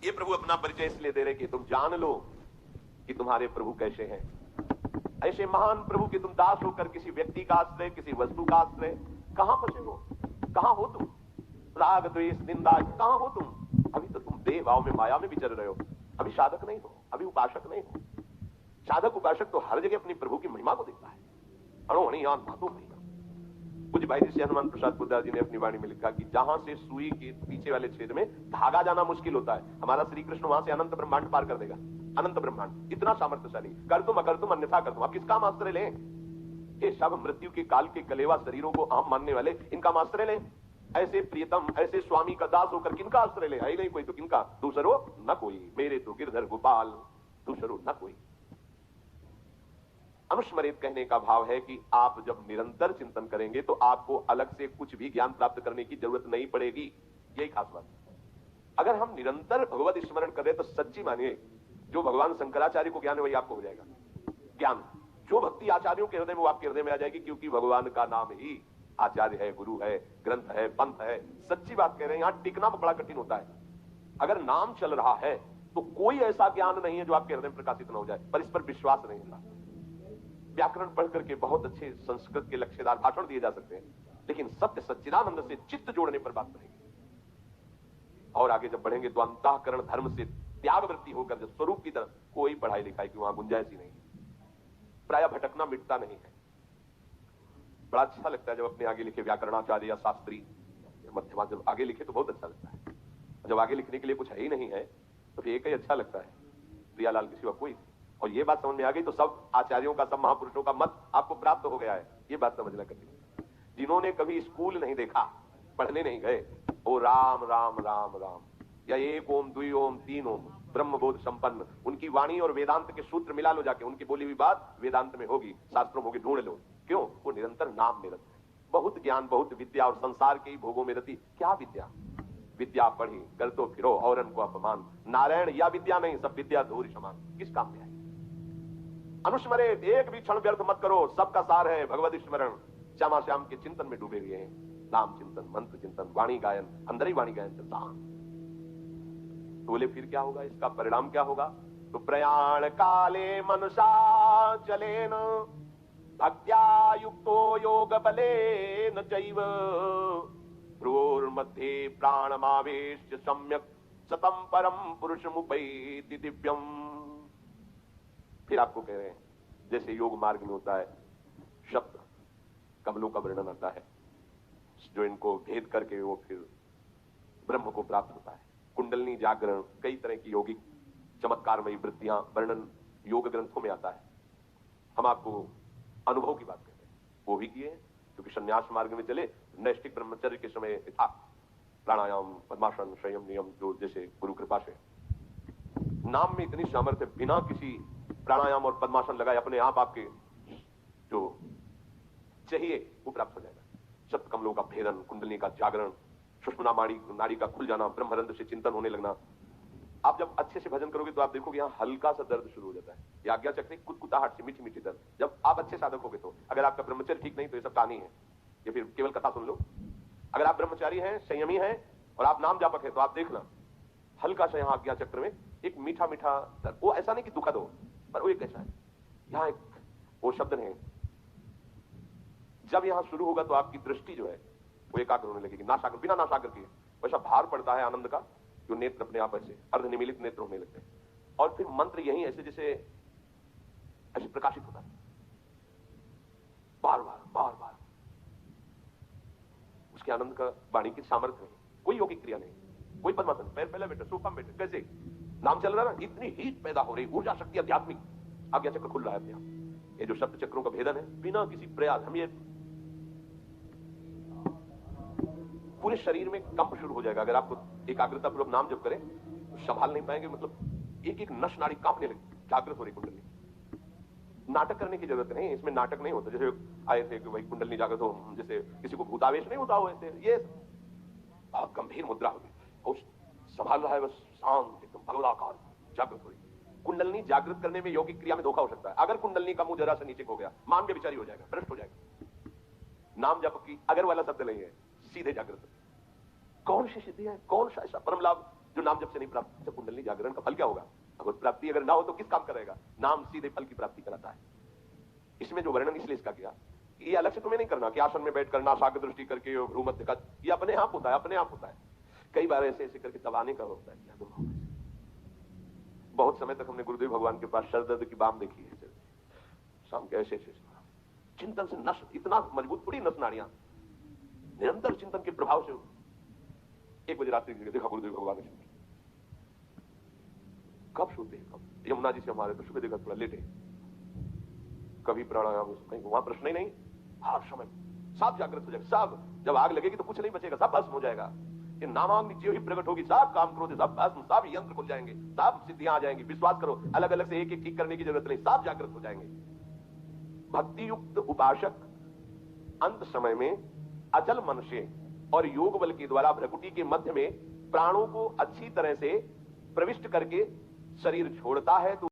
ये प्रभु अपना परिचय इसलिए दे रहे कि तुम जान लो कि तुम्हारे प्रभु कैसे हैं। ऐसे महान प्रभु के तुम दास होकर किसी व्यक्ति का आश्रय, किसी वस्तु का आश्रय, कहां फंसे हो? कहां हो तुम? राग द्वेष निंदा, कहां हो तुम? अभी तो तुम देह भाव में, माया में विचर रहे हो। अभी साधक नहीं हो, अभी उपासक नहीं हो। साधक उपासक तो हर जगह अपनी प्रभु की महिमा को देखता है। अणोहणीयान महतो महिमा। कुछ भाई ऋषि हनुमान प्रसाद बुद्धा जी ने अपनी वाणी में लिखा कि जहां से सुई के पीछे वाले छेद में धागा जाना मुश्किल होता है, हमारा श्री कृष्ण वहां से अनंत ब्रह्मांड पार कर देगा। अनंत ब्रह्मांड इतना सामर्थ्यशाली, कर तुम अकर तुम अन्यथा कर तुम। आप किसका आश्रय लें? ये सब मृत्यु के काल के कलेवा शरीरों को आम मानने वाले, इनका आश्रय लें। ऐसे प्रियतम, ऐसे स्वामी का दास होकर किनका आश्रय ले? है नहीं कोई तो किनका? दूसरो न कोई, मेरे तो गिरधर गोपाल, दूसरो न कोई। अनुस्मरित कहने का भाव है कि आप जब निरंतर चिंतन करेंगे तो आपको अलग से कुछ भी ज्ञान प्राप्त करने की जरूरत नहीं पड़ेगी। यही खास बात है। अगर हम निरंतर भगवत स्मरण कर रहे तो सच्ची मानिए, जो भगवान शंकराचार्य को ज्ञान है वही आपको हो जाएगा ज्ञान। जो भक्ति आचार्यों के हृदय में, वो आपके हृदय में आ जाएगी, क्योंकि भगवान का नाम ही आचार्य है, गुरु है, ग्रंथ है, पंथ है। सच्ची बात कह रहे हैं, यहां टिकना बड़ा कठिन होता है। अगर नाम चल रहा है तो कोई ऐसा ज्ञान नहीं है जो आपके हृदय में प्रकाशित न हो जाए, पर इस पर विश्वास नहीं होता। व्याकरण पढ़ करके बहुत अच्छे संस्कृत के लक्ष्यदार भाषण दिए जा सकते हैं, लेकिन सत्य सच्चिदानंद से चित्त जोड़ने पर बात बनेगी। और आगे जब बढ़ेंगे तो अंतःकरण धर्म से त्याग वृत्ति होकर जब स्वरूप की तरफ, कोई पढ़ाई लिखाई की वहां गुंजाइश ही नहीं। प्राय भटकना मिटता नहीं है। बड़ा अच्छा लगता है जब अपने आगे लिखे व्याकरणाचार्य या शास्त्री मध्यमा जब आगे लिखे तो बहुत अच्छा लगता है। जब आगे लिखने के लिए कुछ है ही नहीं है तो फिर एक ही अच्छा लगता है, प्रियालाल के सिवा कोई। और ये बात समझ में आ गई तो सब आचार्यों का, सब महापुरुषों का मत आपको प्राप्त हो गया है। ये बात समझना कठिन। जिन्होंने कभी स्कूल नहीं देखा, पढ़ने नहीं गए, ओ राम राम राम राम या एक ओम द्वि ओम तीन ओम ब्रह्मबोध संपन्न, उनकी वाणी और वेदांत के सूत्र मिला लो जाके, उनकी बोली हुई बात वेदांत में होगी, शास्त्रों में होगी, ढूंढ लो। क्यों? वो निरंतर नाम में रखते हैं। बहुत ज्ञान, बहुत विद्या और संसार के ही भोगों में रती। क्या विद्या? विद्या पढ़ी कर तो फिरो औरन को अपमान, नारायण या विद्या नहीं, सब विद्या धूरी समान, किस काम में आई? अनुस्मरे, एक भी क्षण व्यर्थ मत करो, सबका सार है भगवत स्मरण। श्यामा श्याम के चिंतन में डूबे हुए हैं, नाम चिंतन, मंत्र चिंतन, वाणी गायन, अंदर ही वाणी गायन चलता। बोले फिर क्या होगा, इसका परिणाम क्या होगा? तो प्रयाण काले मनसा चलेन भक्त्या युक्तो योग बलेन चैव भ्रूर्मध्ये प्राणमावेश्य सम्यक सतम परम पुरुषमुपैति दिव्यम। फिर आपको कह रहे हैं जैसे योग मार्ग में होता है, शब्द कमलों का वर्णन आता है, जो इनको भेद करके वो फिर ब्रह्म को प्राप्त होता है। कुंडलनी जागरण, कई तरह की यौगिक चमत्कारमयी वृत्तियां वर्णन योग ग्रंथों में आता है। हम आपको अनुभव की बात करते हैं, वो भी किए, क्योंकि संन्यास मार्ग में चले। नैष्ठिक ब्रह्मचर्य के समय था प्राणायाम, पद्मासन, संयम, नियम, जो जैसे गुरु कृपा से नाम में इतनी सामर्थ्य, बिना किसी प्राणायाम और पद्मासन लगाए अपने आप आपके जो चाहिए वो प्राप्त हो जाएगा। सप्त कमलों का भेदन, कुंडली का जागरण, सुषुम्ना नाड़ी का खुल जाना, ब्रह्मरंध्र से चिंतन होने लगना। आप जब अच्छे से भजन करोगे तो आप देखोगे यहाँ हल्का सा दर्द शुरू हो जाता है, ये आज्ञा चक्र कुतकुताहट से मीठी मीठी दर्द। जब आप अच्छे साधक होगे तो, अगर आपका ब्रह्मचर्य ठीक नहीं तो ये सब कहानी है, ये फिर केवल कथा सुन लो। अगर आप ब्रह्मचारी हैं, संयमी हैं और आप नाम जापक है तो आप देखना हल्का सा यहाँ आज्ञा चक्र में एक मीठा मीठा दर्द। वो ऐसा नहीं कि दुखद हो, पर वो एक ऐसा है, यहाँ एक वो शब्द नहीं। जब यहां शुरू होगा तो आपकी दृष्टि जो है वो एकाग्र होने लगेगी, नाशाग्र, बिना नाशाग्र किए वैसा भार पड़ता है आनंद का, जो नेत्र अपने आप ऐसे अर्धनिमीलित नेत्र होने लगते हैं। और फिर मंत्र यही ऐसे जैसे ऐसे प्रकाशित होता है बार बार बार बार। उसके आनंद का वाणी की सामर्थ्य नहीं, कोई योगिक क्रिया नहीं, कोई पद्मासन, पैर पहले बैठे, सोफा में बैठे, कैसे नाम चल रहा है ना, इतनी हीट पैदा हो रही, ऊर्जा शक्ति आध्यात्मिक, आज्ञा चक्र खुल रहा है अपने आप। ये जो शब्द चक्रों का भेदन है, बिना किसी प्रयास, हम ये पूरे शरीर में कंप शुरू हो जाएगा। अगर आपको एकाग्रता पूर्वक नाम जप करें तो संभाल नहीं पाएंगे, मतलब एक एक नस नाड़ी कांपने लगी, जागृत हो रही कुंडली। नाटक करने की जरूरत नहीं, इसमें नाटक नहीं होता। जैसे आए थे कि भाई कुंडली जागृत हो, जैसे किसी को भूतावेश नहीं होता हो, ऐसे ये बहुत गंभीर मुद्रा होगी, और संभाल रहा है बस शांत एकदम भगवदाकार जागृत हो रही। कुंडलनी जागृत करने में यौगिक क्रिया में धोखा हो सकता है। अगर कुंडलनी का मुंह जरा से नीचे हो गया, मान के विचारी हो जाएगा, भ्रष्ट हो जाएगा। नाम जप की अगर वाला शब्द नहीं है, सीधे जागृत। कौन सी सिद्धि है, कौन सा ऐसा परम लाभ जो नाम जब से नहीं प्राप्त, जब कुंडली जागरण का फल क्या होगा? भगवत प्राप्ति अगर ना हो तो किस काम करेगा? नाम सीधे फल की प्राप्ति कराता है। इसमें जो वर्णन इसलिए इसका किया, ये अलग से तुम्हें नहीं करना कि आसन में बैठ करना सागर दृष्टि करके भ्रूमध्य का, ये अपने आप होता है, अपने आप होता है। कई बार ऐसे ऐसे करके दबाने का होता है। बहुत समय तक हमने गुरुदेव भगवान के पास सर दर्द की बाम देखी है, शाम के ऐसे ऐसे चिंतन से नस इतना मजबूत पड़ी, नस नाड़ियां निरंतर चिंतन के प्रभाव से 1 बजे रात्रि देखा गुरुदेव भगवान ने। कब सोते हैं, कब यमुना जी से हमारे तो सुबह देखा थोड़ा लेटे, कभी प्राणायाम कहीं वहां प्रश्न ही नहीं, हर समय सब जागृत हो जाएगा। सब जब आग लगेगी तो कुछ नहीं बचेगा, सब भस्म हो जाएगा। ये नामाग्नि ज्यों ही प्रकट होगी, सब काम क्रोध सब भस्म, सब यंत्र खुल जाएंगे, सब सिद्धियां आ जाएंगी। विश्वास करो, अलग अलग से एक एक ठीक करने की जरूरत नहीं, सब जागृत हो जाएंगे। भक्ति युक्त उपासक अंत समय में अचल मन से और योग बल के द्वारा भ्रकुटी के मध्य में प्राणों को अच्छी तरह से प्रविष्ट करके शरीर छोड़ता है तो